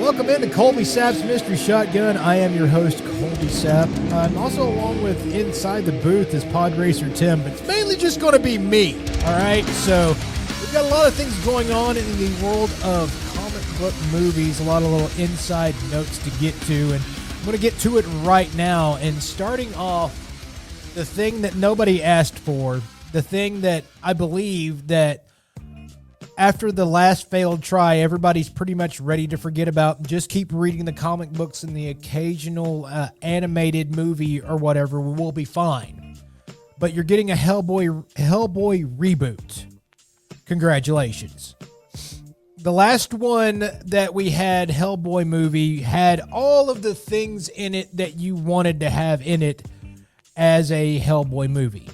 Welcome into Colby Sapp's Mystery Shotgun. I am your host, Colby Sapp. I'm also along with inside the booth is Pod Racer Tim. It's mainly just going to be me, all right? So we've got a lot of things going on in the world of comic book movies, a lot of little inside notes to get to, and I'm going to get to it right now. And starting off, the thing that nobody asked for, the thing that I believe that after the last failed try, everybody's pretty much ready to forget about. Just keep reading the comic books and the occasional animated movie or whatever. We'll be fine. But you're getting a Hellboy reboot. Congratulations. The last one that we had, Hellboy movie, had all of the things in it that you wanted to have in it as a Hellboy movie.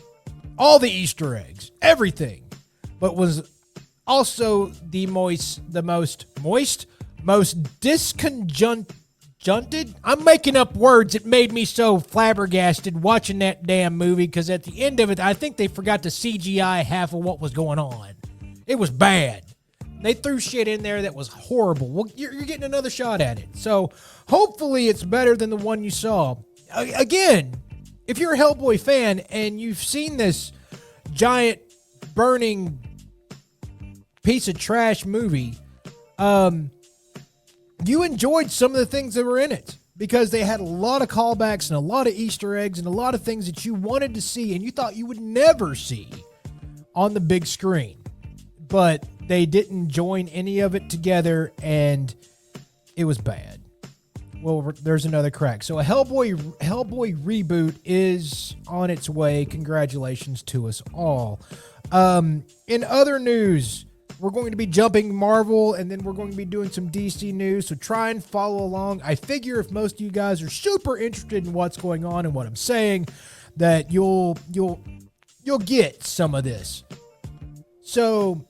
All the Easter eggs, everything. But was also the most disconjunted. I'm making up words. It made me so flabbergasted watching that damn movie because at the end of it, I think they forgot to CGI half of what was going on. It was bad. They threw shit in there that was horrible. Well, you're getting another shot at it. So hopefully it's better than the one you saw. Again, if you're a Hellboy fan and you've seen this giant burning piece of trash movie, you enjoyed some of the things that were in it because they had a lot of callbacks and a lot of Easter eggs and a lot of things that you wanted to see and you thought you would never see on the big screen. But they didn't join any of it together and it was bad. Well, there's another crack. So a Hellboy reboot is on its way. Congratulations to us all. In other news, we're going to be jumping Marvel, and then we're going to be doing some DC news, so try and follow along. I figure if most of you guys are super interested in what's going on and what I'm saying, that you'll get some of this. So,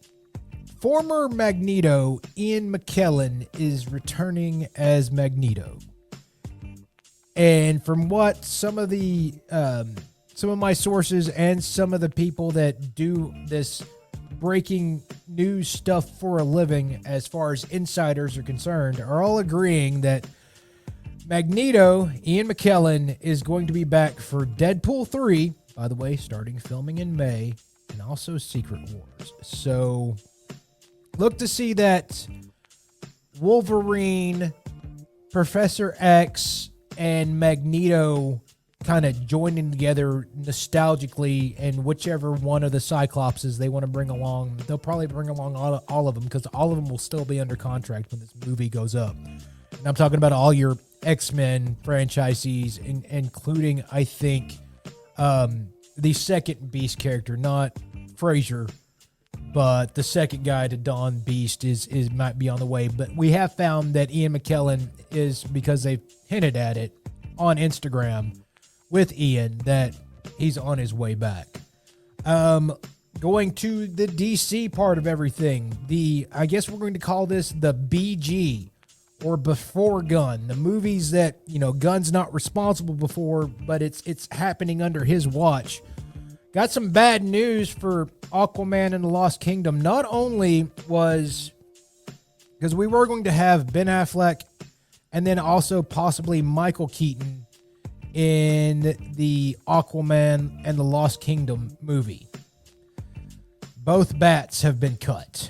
former Magneto, Ian McKellen, is returning as Magneto. And from what some of my sources and some of the people that do this breaking news stuff for a living, as far as insiders are concerned, are all agreeing that Magneto, Ian McKellen, is going to be back for Deadpool 3, by the way, starting filming in May, and also Secret Wars. So look to see that Wolverine, Professor X, and Magneto kind of joining together nostalgically, and whichever one of the Cyclopses they want to bring along, they'll probably bring along all of them, because all of them will still be under contract when this movie goes up. And I'm talking about all your X-Men franchisees, including, I think, the second Beast character, not Frazier, but the second guy to Don Beast is might be on the way. But we have found that Ian McKellen is, because they've hinted at it on Instagram with Ian, that he's on his way back. Going to the DC part of everything, I guess we're going to call this the BG, or Before Gunn, the movies that, Gunn's not responsible before, but it's happening under his watch. Got some bad news for Aquaman and the Lost Kingdom. Not only was, because we were going to have Ben Affleck and then also possibly Michael Keaton in the Aquaman and the Lost Kingdom movie. Both bats have been cut.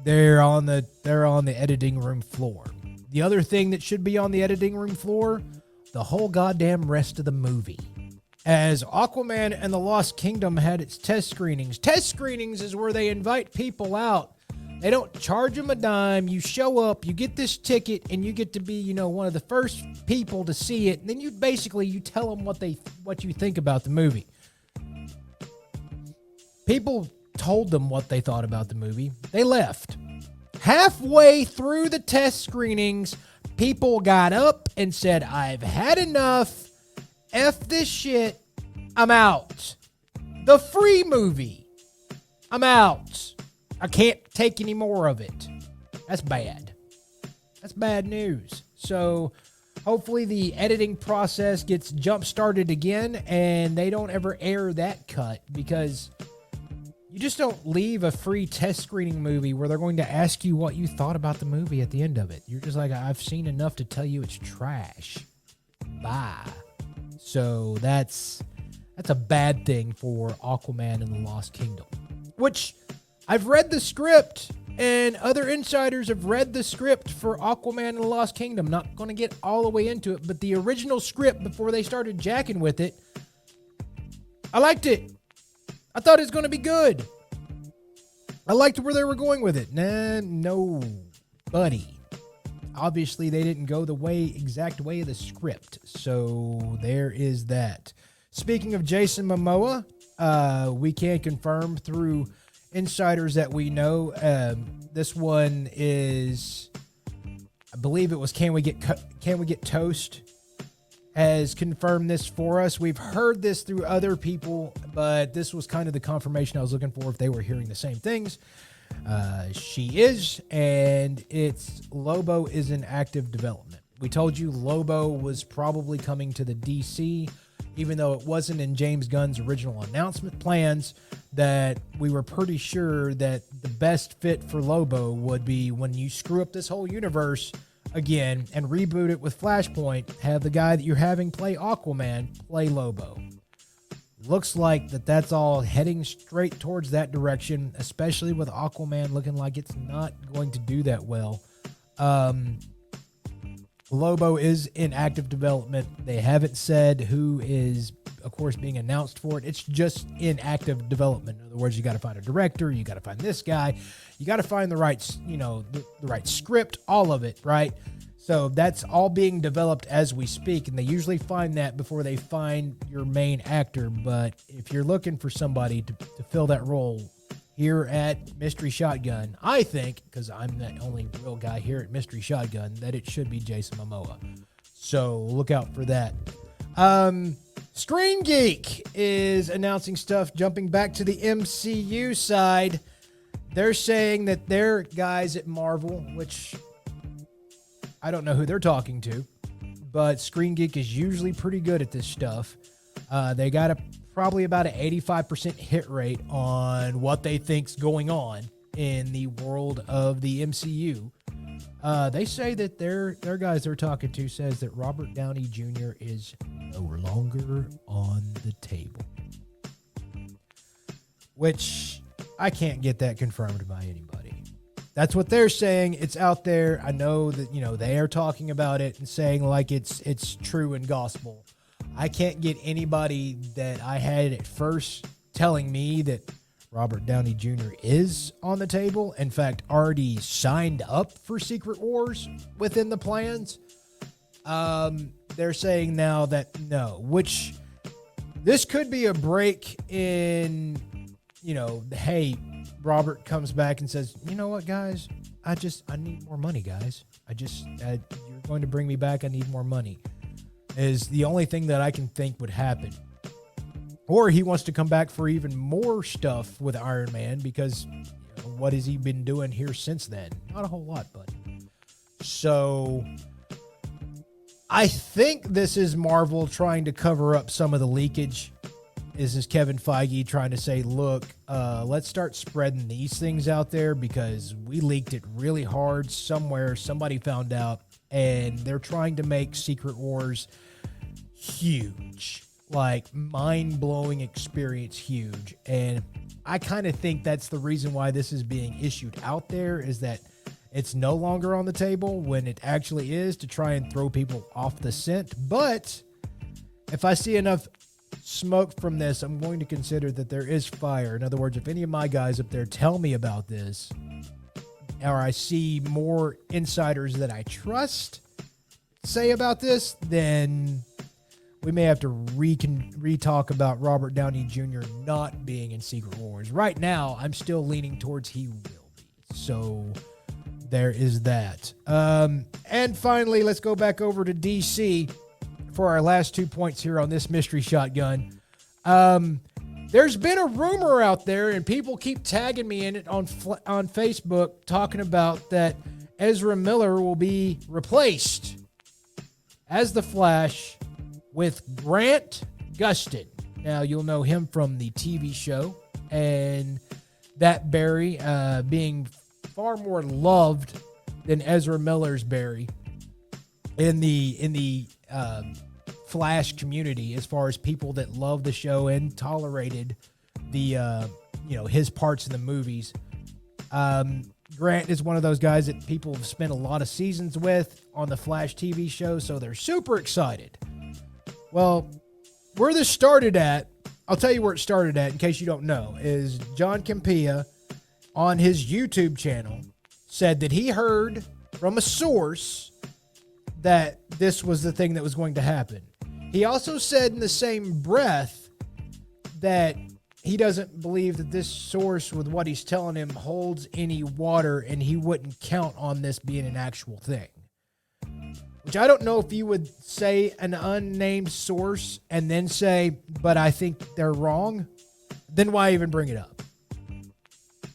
They're on the editing room floor. The other thing that should be on the editing room floor, the whole goddamn rest of the movie. As Aquaman and the Lost Kingdom had its test screenings. Test screenings is where they invite people out. They don't charge them a dime. You show up, you get this ticket, and you get to be, one of the first people to see it. And then you tell them what you think about the movie. People told them what they thought about the movie. They left. Halfway through the test screenings, people got up and said, "I've had enough. F this shit. I'm out. The free movie. I'm out. I can't take any more of it." That's bad. That's bad news. So hopefully the editing process gets jump started again and they don't ever air that cut, because You just don't leave a free test screening movie where they're going to ask you what you thought about the movie at the end of it. You're just like, I've seen enough to tell you it's trash. Bye. So that's a bad thing for Aquaman and the Lost Kingdom. Which, I've read the script, and other insiders have read the script for Aquaman and the Lost Kingdom. Not going to get all the way into it, but the original script before they started jacking with it, I liked it. I thought it was going to be good. I liked where they were going with it. Nah, no, buddy. Obviously, they didn't go the exact way of the script. So there is that. Speaking of Jason Momoa, we can confirm through insiders that we know. This one is, I believe it was Can We Get Toast has confirmed this for us. We've heard this through other people, but this was kind of the confirmation I was looking for if they were hearing the same things. She is, and it's Lobo is in active development. We told you Lobo was probably coming to the DC, even though it wasn't in James Gunn's original announcement plans, that we were pretty sure that the best fit for Lobo would be when you screw up this whole universe again and reboot it with Flashpoint, have the guy that you're having play Aquaman play Lobo. Looks like that's all heading straight towards that direction, especially with Aquaman looking like it's not going to do that well. Lobo is in active development. They haven't said who is, of course, being announced for it. It's just in active development. In other words, you got to find a director. You got to find this guy. You got to find the right, the right script, all of it, right? So that's all being developed as we speak, and they usually find that before they find your main actor. But if you're looking for somebody to fill that role here at Mystery Shotgun, I think, because I'm the only real guy here at Mystery Shotgun, that it should be Jason Momoa. So look out for that. Screen Geek is announcing stuff, jumping back to the MCU side. They're saying that their guys at Marvel, which I don't know who they're talking to, but Screen Geek is usually pretty good at this stuff. They got probably about an 85% hit rate on what they think's going on in the world of the MCU. They say that their guys they're talking to says that Robert Downey Jr. is no longer on the table, which I can't get that confirmed by anybody. That's what they're saying. It's out there. I know that, they are talking about it and saying like it's true and gospel. I can't get anybody that I had at first telling me that Robert Downey Jr. is on the table. In fact, already signed up for Secret Wars within the plans. They're saying now that no, which this could be a break in, hey, Robert comes back and says, you know what, guys, I need more money, guys. You're going to bring me back. I need more money is the only thing that I can think would happen. Or he wants to come back for even more stuff with Iron Man because what has he been doing here since then? Not a whole lot, buddy. So I think this is Marvel trying to cover up some of the leakage. This is Kevin Feige trying to say, look, let's start spreading these things out there because we leaked it really hard somewhere. Somebody found out, and they're trying to make Secret Wars huge, like mind-blowing experience huge. And I kind of think that's the reason why this is being issued out there, is that it's no longer on the table when it actually is, to try and throw people off the scent. But if I see enough smoke from this, I'm going to consider that there is fire. In other words, if any of my guys up there tell me about this, or I see more insiders that I trust say about this, then we may have to re-talk about Robert Downey Jr. not being in Secret Wars. Right now, I'm still leaning towards he will be. So there is that. And finally, let's go back over to DC for our last 2 points here on this Mystery Shotgun. There's been a rumor out there, and people keep tagging me in it on Facebook, talking about that Ezra Miller will be replaced as the Flash with Grant Gustin. Now, you'll know him from the TV show, and that Barry being far more loved than Ezra Miller's Barry in the Flash community, as far as people that love the show and tolerated the his parts in the movies. Grant is one of those guys that people have spent a lot of seasons with on the Flash TV show, so they're super excited. Well, where this started at, I'll tell you where it started at in case you don't know, is John Campea on his YouTube channel said that he heard from a source that this was the thing that was going to happen. He also said in the same breath that he doesn't believe that this source, with what he's telling him, holds any water, and he wouldn't count on this being an actual thing. Which I don't know if you would say an unnamed source and then say, but I think they're wrong. Then why even bring it up?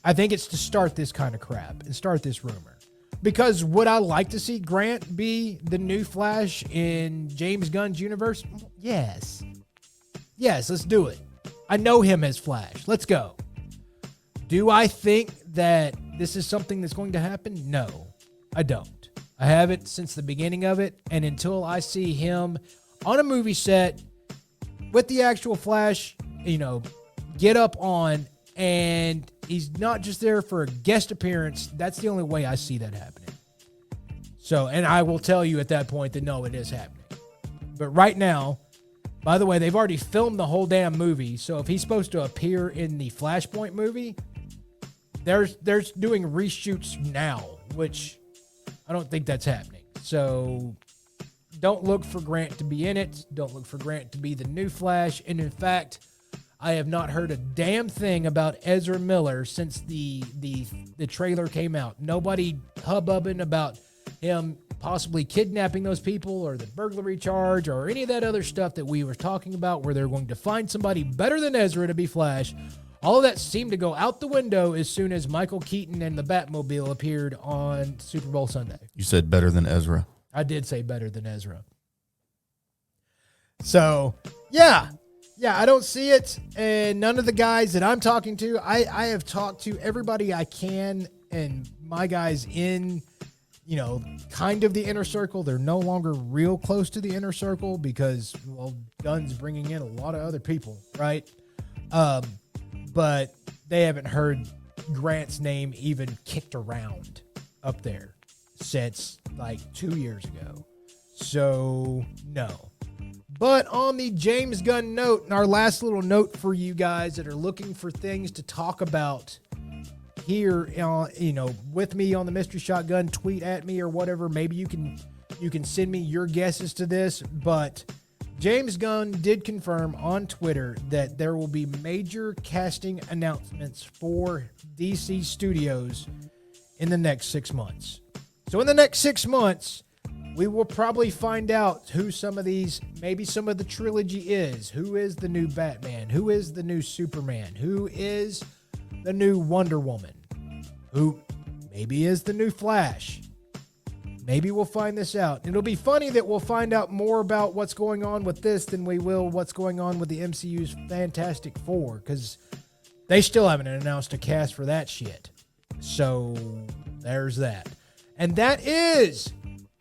I think it's to start this kind of crap and start this rumor. Because would I like to see Grant be the new Flash in James Gunn's universe? Yes. Yes, let's do it. I know him as Flash. Let's go. Do I think that this is something that's going to happen? No, I don't. I haven't since the beginning of it. And until I see him on a movie set with the actual Flash, get up on, and he's not just there for a guest appearance, that's the only way I see that happening. So, and I will tell you at that point that no, it is happening. But right now, by the way, they've already filmed the whole damn movie. So if he's supposed to appear in the Flashpoint movie, they're doing reshoots now, which I don't think that's happening. So don't look for Grant to be in it. Don't look for Grant to be the new Flash. And in fact, I have not heard a damn thing about Ezra Miller since the trailer came out. Nobody hubbubbing about him possibly kidnapping those people or the burglary charge or any of that other stuff that we were talking about, where they're going to find somebody better than Ezra to be Flash. All of that seemed to go out the window as soon as Michael Keaton and the Batmobile appeared on Super Bowl Sunday. You said better than Ezra. I did say better than Ezra. So, yeah, I don't see it. And none of the guys that I'm talking to, I have talked to everybody I can, and my guys in, kind of the inner circle. They're no longer real close to the inner circle because, well, Gunn's bringing in a lot of other people, right? But they haven't heard Grant's name even kicked around up there since like 2 years ago. So, no. But on the James Gunn note, and our last little note for you guys that are looking for things to talk about here, with me on the Mystery Shotgun, tweet at me or whatever. Maybe you can send me your guesses to this, but James Gunn did confirm on Twitter that there will be major casting announcements for DC Studios in the next 6 months. So in the next 6 months, we will probably find out who some of these, maybe some of the trilogy is. Who is the new Batman? Who is the new Superman? Who is the new Wonder Woman? Who maybe is the new Flash? Maybe we'll find this out. It'll be funny that we'll find out more about what's going on with this than we will what's going on with the MCU's Fantastic Four, because they still haven't announced a cast for that shit. So there's that. And that is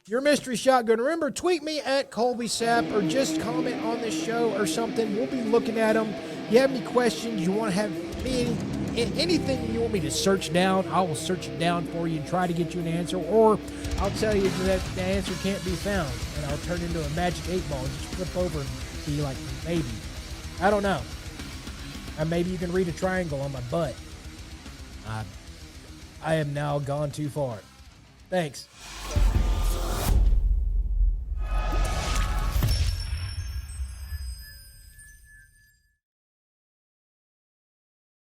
your Mystery Shotgun. Remember, tweet me at Colby Sapp or just comment on this show or something. We'll be looking at them. You have any questions, you want to have me, anything you want me to search down, I will search it down for you and try to get you an answer. Or I'll tell you that the answer can't be found, and I'll turn into a magic 8-ball and just flip over and be like, maybe. I don't know. And maybe you can read a triangle on my butt. I am now gone too far. Thanks.